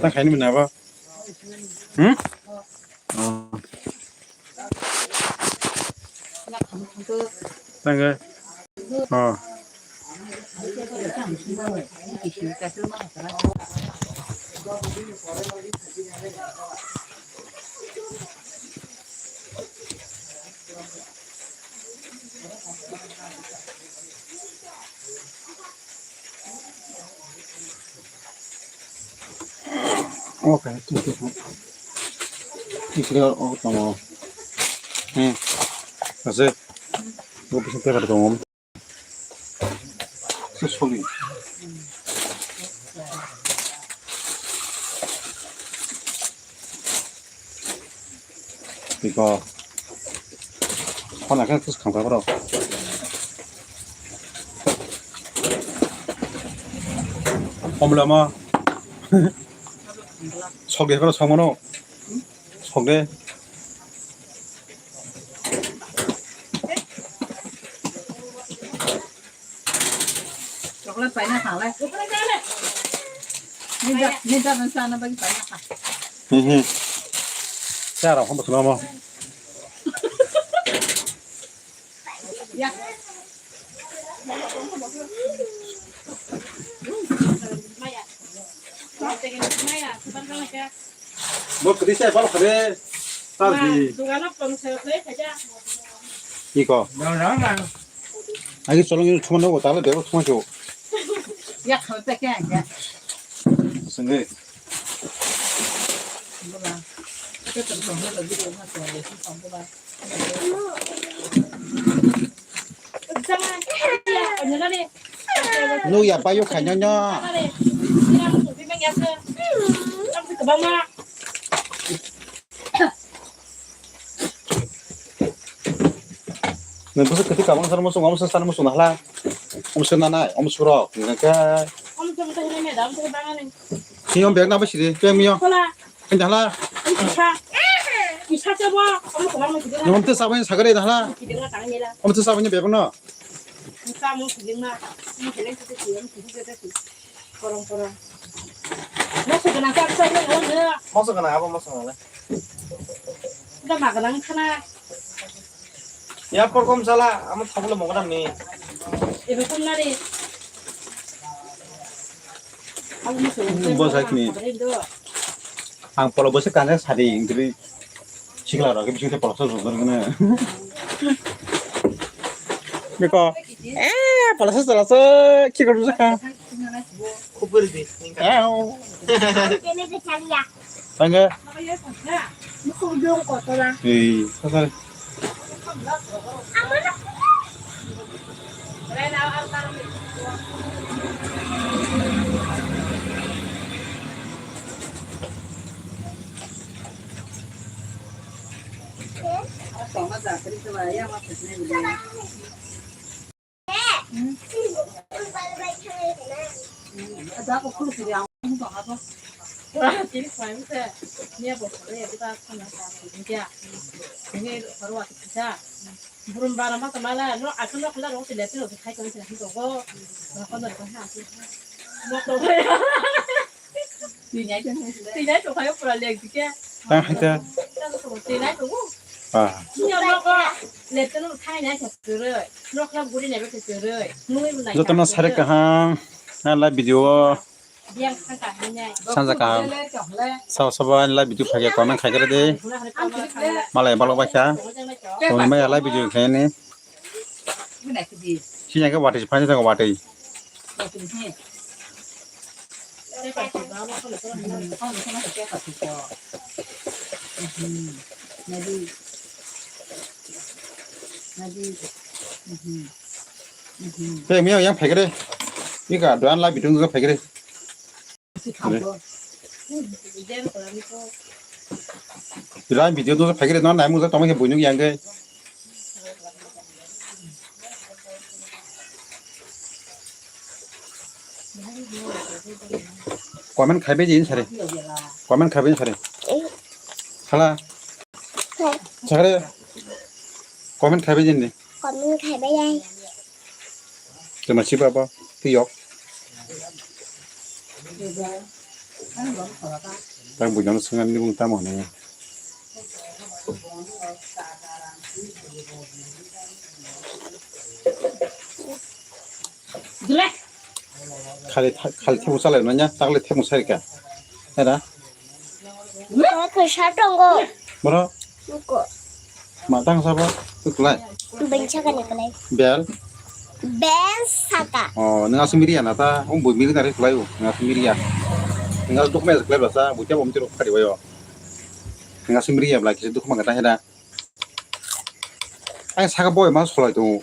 딱 가는 분 나봐. 응? 딱 그. 오케이. 이거 어떤 응. 그래서 이거 무슨 때가 좀 소리. 이거 하나 그냥 계속 감각으로 어물라마 석에 그러 성원호 석에 Coklat banyak kalah. Minta sana bagi banyak. 자, 한번 더 넣어. Ya. 뭐 그리세 바로 그래. 딸기 이거. 아기 썰렁이를 투만 넣고 딸을 내고 투만 줘. Ya kalau pakai aja. 근데 Itu terus lagi di rumah tuh, di kampung lah. Sama ya, penyela nih. 누야 빠요 가냐냐. 네, 무슨 그때 가방 사람 무슨 엄청 사람 무슨 할라. 엄청 나나 엄청 그러. 그러니까 지금 백 나버시리. 백미요. 그냥 할라. 엄청 사바니 사거리 할라. 엄청 사바니 배분어. Masuk kena apa masuk kena? Udah makan kena. Ya perkom salah, amat tak boleh mau kena nih. Ibu pun lari. 뭐 사기니? ang polo bose kan에 사리 인들이 시글라라 그 비중에 벌어서 그러는 거네. 그러니까 벌어서 살아서 키를 주자. Kubur deh. 에오. Ini kecil ya. 방금 Musuh dong kotoran. 이 사살 Ada aku perlu sih yang ngomong apa? Jadi saya dia boleh kita sama-sama dia. Ini baru aku bisa. Belum barang apa malah, no aku nak keluar waktu lihat itu kai kau sih itu kok. Aku nak kau sih. Mau kau ya? Tidak itu kayak pernah lihat juga. 딱 하자. Tidak itu. 아, Nyok kok lihat itu kai nih cepet. Nyok lah buri nih cepet. Nunggu lagi. 이것도 나 사례가 한라 비디오 Dia angkatnya. 산자가 사서반 라 비디오 파게 거면 가게 돼. 말에 발로 바샤. 오늘 라 비디오 걔네. 시장에 와트 판자가 와트. 배미야 양 패그래. 이거 노안 라 비디오 거 패그래. 그래. 이런 비디오도 패그래 너 나이 무슨 도망에 보이는 게 양게. 과면 갈배진 차례. 과면 갈배진 차례. 하나. 자 그래. 과면 갈배진네. Còn mình khai bây đây. 저 mà 집어 봐. 그 욕. 딱 뭐냐면 승한 일분 따먹네. 그래. 칼 태우 살려놨냐? 딱래 태우 살까? 해라. 그 사정거 뭐라? 이거 마땅 사봐. 그래. 벤차가 내거네. 별. 벤사가 Nggak sendirian ata, buat milih dari kelayu, nggak sendirian. Nggak untuk mes kelayu bahasa, buatnya om tiru kali wayo. Nggak sendirian lagi itu kemana kita ada. Saga boy mas soal itu.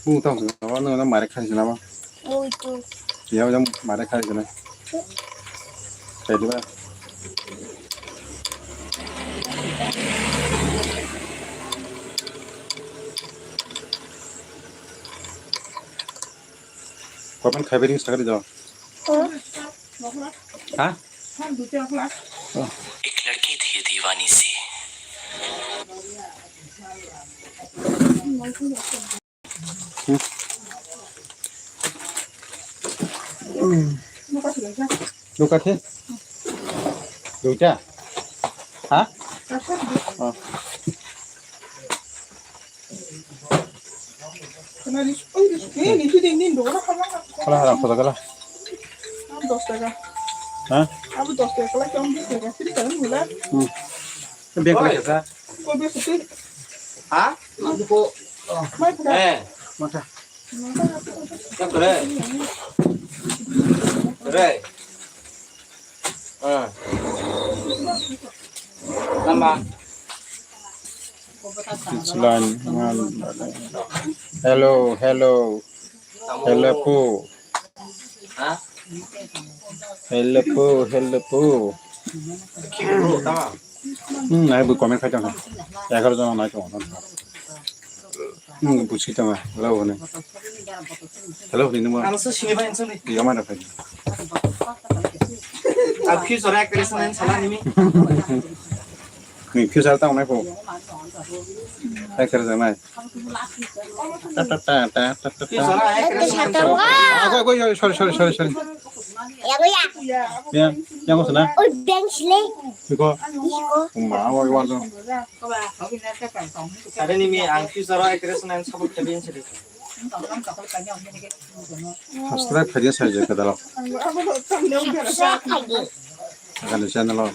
Tahu sih, apa marek kasih nama? 뭐 itu Ya, yang marek kasih nama. Kayak dua. Kapan kabarin sekali dong? Hah? एक लड़की थी दीवानी सी Luka sih? Luka? Hah? Oh. Kalah harap foto kalah. Hah? Biar kalah kita. Hah? Masa? Yang kere. Kere. Nama. Selain hello po. Hah? Hello po. Kiro, tama. Này bữa comment khai chẳng hả? Ya kalau jangan naik orang. Buci tama. Hello nih. Hello ini mah. Anu sih sini banyak sini. Iya mana tadi? Aku sore kirisan salah ini. Nih pisau tahu naik po. Saya kerja naik. Sore kirisan Aku sorry. yang Yang sana? oh benchle Iku. Mau iwan tuh. ada nih mi aku sore kirisan sabuk jadiin sini. Hashtag kerja saja ke dalam. sekali Akan di channel lo.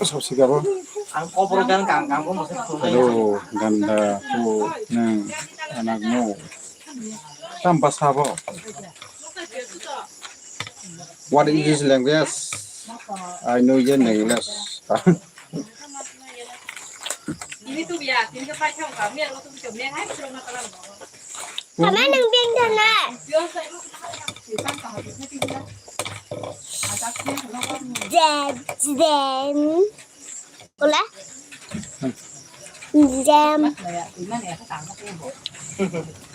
Saksi apa? Aku ngobrolkan kamu masih kurang. Halo, ganda tu neng anakmu tanpa sabo. What is this language? I know your English. Ini tuh biar, ini kepai trong cả miệng nó không chịu miệng hết, cho nó làm. Mama nang biang dana Biasa itu chỉ tăng cả một cái gì đó. then ola jam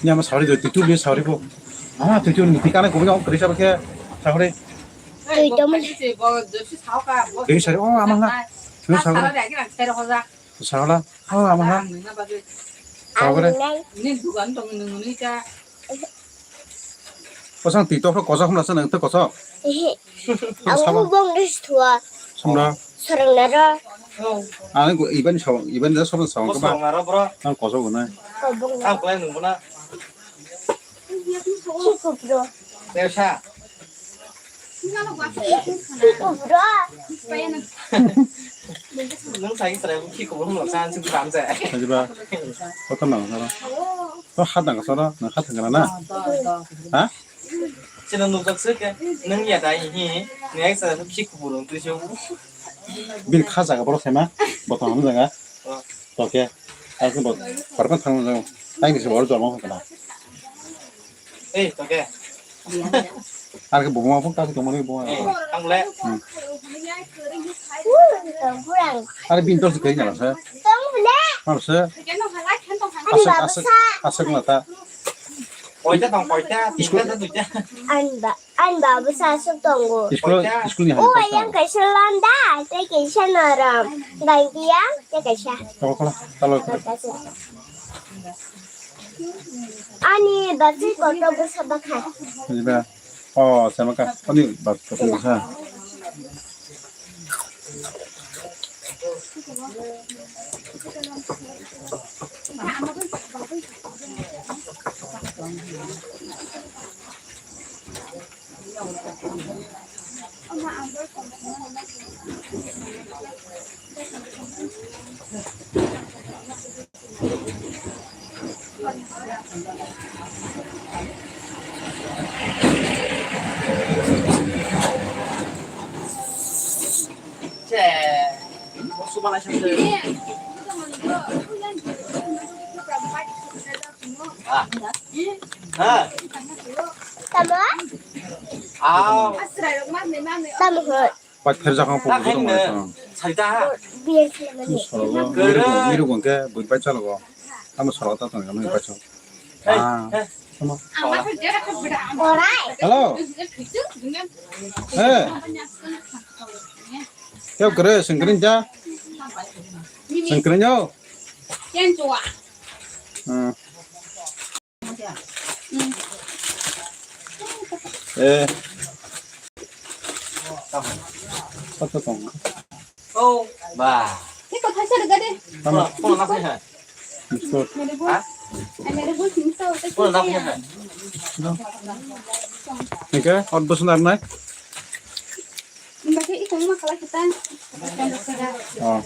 Nhà mà sáu đi rồi, tụi biết sáu đi bộ. Tụi thì cái này cũng không, cái sao kia sáu đi. tôi cho mình chỉ có chỉ tháo cả. Cái sáu đi, amang ha. Cái sáu Tháo đi, ra cái này tay nó ra. sáu la. Amang ha. Sáu cái đấy. này Nên tụ gắn trong mình đi cha. Có sang tí tôi có sao không là sao nữa, tôi có sao. ang bong restaurant Xong đó. sarang nara Anh của iban đã xong xong Bos các bạn. ngaro bro. Anh có sao của này. ko bong na Aku lain nunggu chico bro Dewsa. chico bro Nung saya sering khi cũng không làm sao chúng làm rẻ. Haji ba. Có tao nào sao? Có hát đằng sao đó, nó hát thằng nào nè. Hả? Cho nên nung sức cái nung nhà đại gì này sẽ khi cũng buồn tôi chứ. Bil khá giả cái bao xem á. Bao thằng không rằng á. Ok. Anh cứ bảo, bảo con thằng nào. Anh thì sẽ bảo cho nó không phải. Ê, ok. Anh cái bụng mà phúc tao cái bụng mà cái bụng. Ang lẽ. kurang Anh pin tôi sẽ cái nhà là sao? tong le Mà sao? Cái nó phải lách, cái nó phải Asik là ta. Ôi cha tòng bỏi cha, tìm ra tụi cha. an ba besar setonggo School nya. oh yang ke selanda saya ke sana ram gantian ya ke sya Kalau kasih 아니 맛을 거라고 사박해. 집에 잘못가 어디 맞고 보자. 수반하셨어요. 따마? 아, 따마 그 막 대자강 보고 딱 그런 했네. 거였어. 살다. 위에 세면이. 서로가 그래. 미루고 게 뭐 빠져라고. 한번 서로 따던 거는 빠져. 아. 뭐라이? Hello. 예. Theo 그래 생그린자. 생그린요. 응. 예. 어떤 거? Ô, bà. Thế còn thay sao được cái đi? Cô là 5 hả? 있어. Mày đi vui. Mày đi vui chính sâu. Cái Cô là kia 5 hả? 그러니까 어디 무슨 날 날? Mày cái ít cũng mà kalau kita. Kita được ra. 어.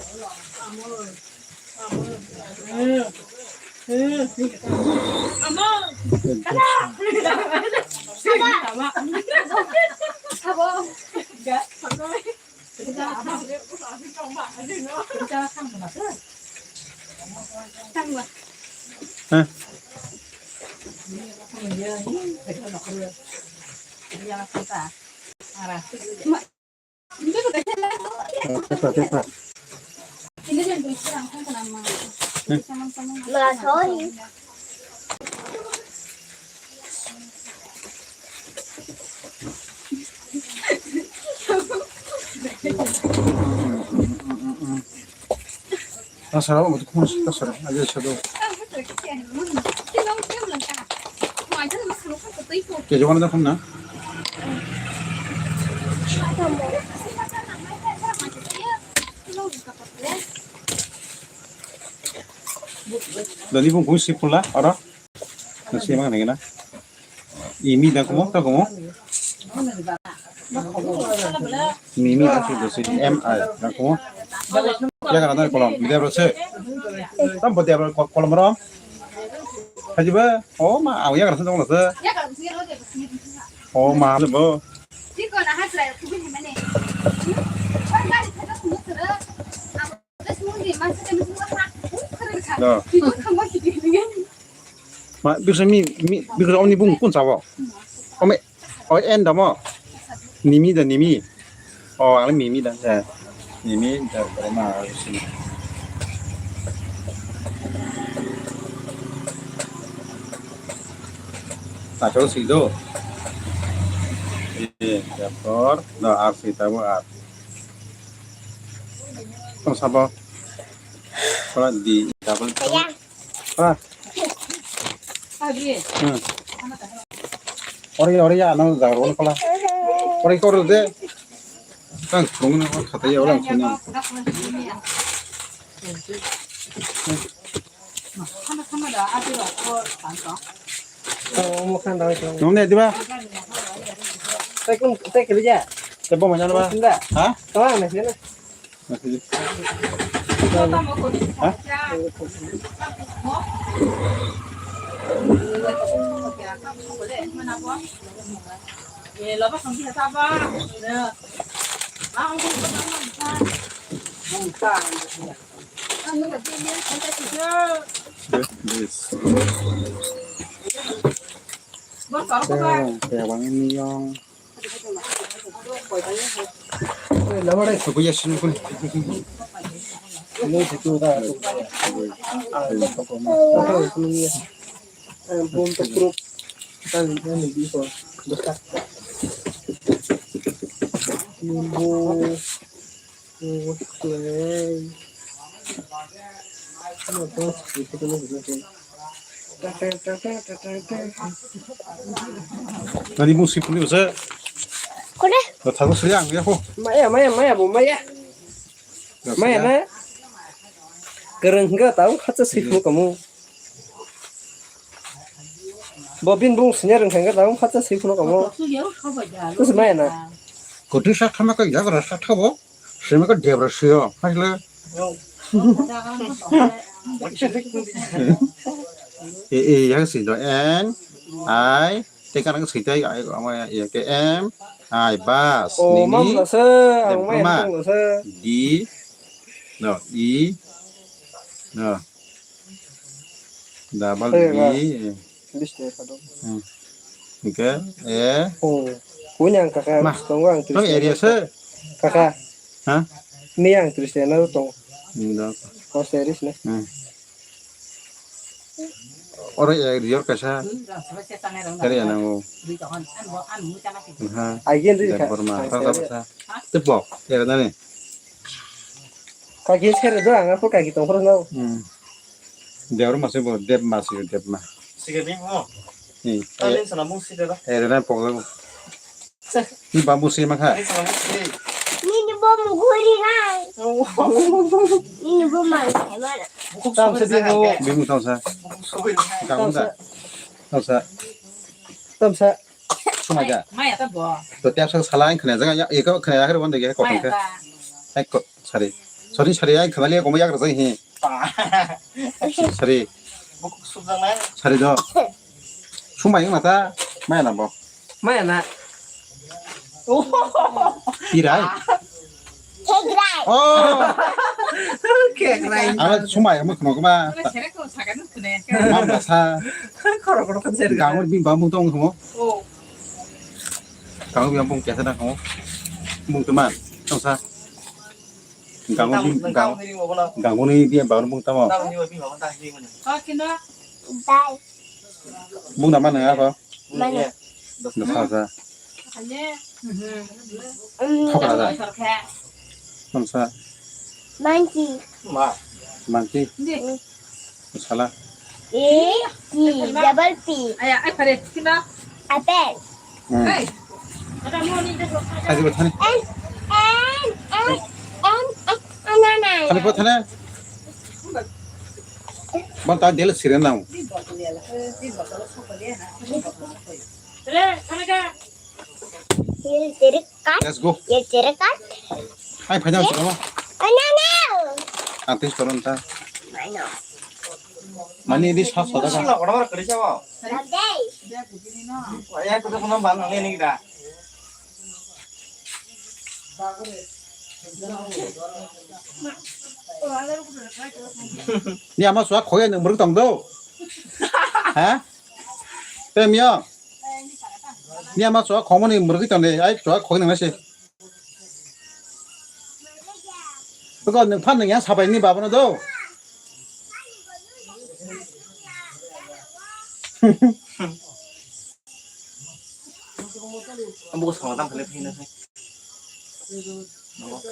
Sao Tăng mà. 예. Itu juga salah. 됐다. Ini kan bisa langsung ke nama. Sama-sama. Mà thôi. 나 사람 어디 코너 시켰어? 아주 저도 Cái nó kêu lần cả. Ngoài thế là mắc lúc có tí phục. 계좌관에 다 컸나? 너 이번 공식 몰라? 알아? 너 시험한 내게나? 이미 다 고모? 다 고모? 이미 다 쓰듯이 MI 다 고모? Ya kan ada kolam, dia berasa. Tam dia kolam ram. Haji ba, oh ma, awak ya kan sedang lasa. Ya kalau sih lo dia sih. Oh ma, lebo. Chỉ còn là hai sợi cũng biết này. Con ga thì thấy nó smooth rồi đó. À, cái smooth gì mà sẽ mình smooth ha. Đó. Thì cũng không có gì gì. Ma, bisa bisa om ni bung pun sawo. Om en dah mo. Nimi dah nimi. Oh, ala mimi dah. Ya. Nimi dah berma sini. Tak terus itu. Dapur, no arsi tamu ar. Kamu sabar. Kalau di dapur, Sayang. ah, Abi. ori ya, nang dapur kalau, ori kalau deh, kan kurang nak kata ya orang sini. 하나 더 아비로 단서. Nomor ni apa? Tay kerja. Coba mana apa? Enggak. Hah? Kemana sih? Masih. 또 먹고 Hah? 예, 러버 성기 해봐. 네. 아, Yes. 뭐 써봐. Bawang ini yang. Aku ya sini pun. Ini itu dah. Untuk grup kita ini bisa besar. Ibu, oke. Apa itu Nani musik pun bisa. 그래? Lo tahu seriang ya kok. Maya bu Maya. Maya na. Keren enggak tahu kata sifu kamu. Bobin bung senyar enggak tahu kata sifu kamu. Terus Maya na. Kau sak sama kau ya kalau sak tahu. Semua kau dia bersih. Hasilnya. Yang sih do N I. Tekan ang sih tay ay ama ya ke M I bas. Oh mam lah se, ang Maya tong lah se. D. No I. No. Double E. List deh kadang. Oke. E. Oh, punya kakak Mah. tong ang Lo area se. kakak. Hah? Ini yang Cristiano tong. Enggak. Oh series nih. Orang yang dia kasa kali yang aku Agen tuh dan kak. formal kasa tebok ya kan nih Kaki sekarang doang aku kaki tong terus nau. dia orang masih mau dep mah Sige ni mo. nih Alin sa namong sige ba? dan pokoknya ini bambu sih mah Alin sa namong sige. Ini bom gulingan. Ini bom mana? Tam sedih mau. bingung tahu saya kamu tak tahu saya Tam sa. cuma aja Maya ta bo. tuh tiap salah yang kena jangan ya itu kena akhir wanda ya kau Maya kan ta. kok sorry ya kembali aku mau ya kerja ini sorry Bukuk subang na. sorry do cuma yang mata mana boh Maya na. tirai Kegrai. oh Kayak keren. 아마 주마야 뭐 그만 그만 Cere ko sagan kene. 맘마 사 Koro kan seri. 강원 빈 밤봉 동 그모 Oh. 강원 빈 밤봉 깨서나 그모 몽 그만 정사 강원 빈 Nang ni mo ba na? 강원이 비에 바로 몽 따마 Nang ni mo bi mo ta ni mo. Ka kina. Dai. 몽 남아 내가 봐 Mana? 너 사사 Anye. 턱하다 Sarka. 정사 Monkey. Ma. 많지 Ndi. 살아 A T double P. Aya ai pare kina. Apple. 응 Hey. Ada mo ni de. 하지 못하네 Ananas. 하지 못하네 뭔다 내일 시간 나오 Cere kanaga. Here cerekat. let's go Here cerekat. 아이 파자 잠깐만 Ananas. 안티스 토론타 Mana? 많이 이 사서다가 Sila ko na kari siya wa. Today. Dia begini no. Ay ko na ban ang ni kita. 니 아마 수학 거기에 있는 무릎 정도 에? 빼면 니 아마 수학 거머니 무릎 정도 아이 수학 거기 있는 것이 그거 능 판능 양 사바 있니 바보너도 Ang bukas ko tang Pilipinas.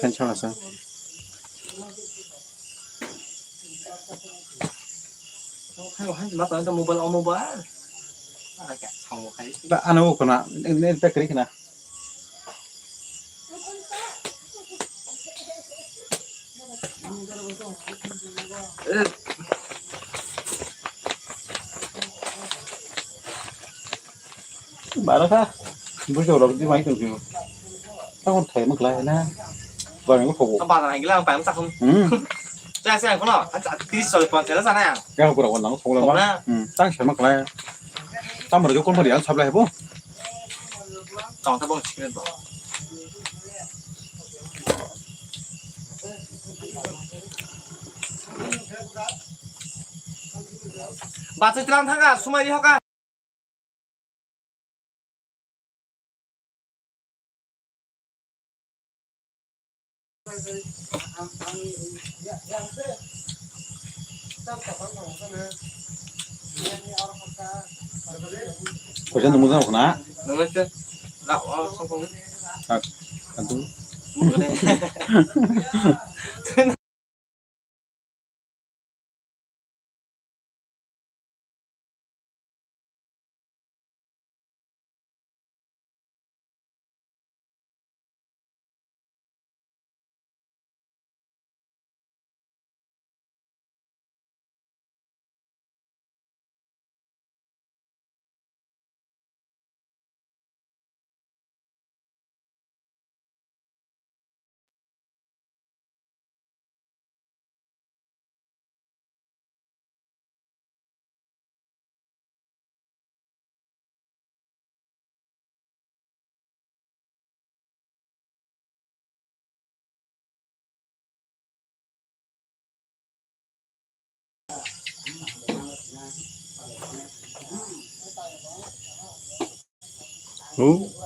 괜찮았어 Hay wa ma ta mobile on mobile. Ala ka xong kai. 안 하고 그나 내 백그리 그나 말아가 무슨 어디 많이 들고 tao thấy một lại na vào những phục vụ Ang bata ngi lang pa ang sa kung. Sa sa ko na. Ang ti so pa sa sa na. cái của nó phục là quá tăng sẽ một lại tao mà được con mà điện sắp lại bố Tong ta bong chicken ba. Ba sa tlang thang ka sumai ho ka. của dân muốn ra một ná Nang ito. La song kong. ăn tú 응?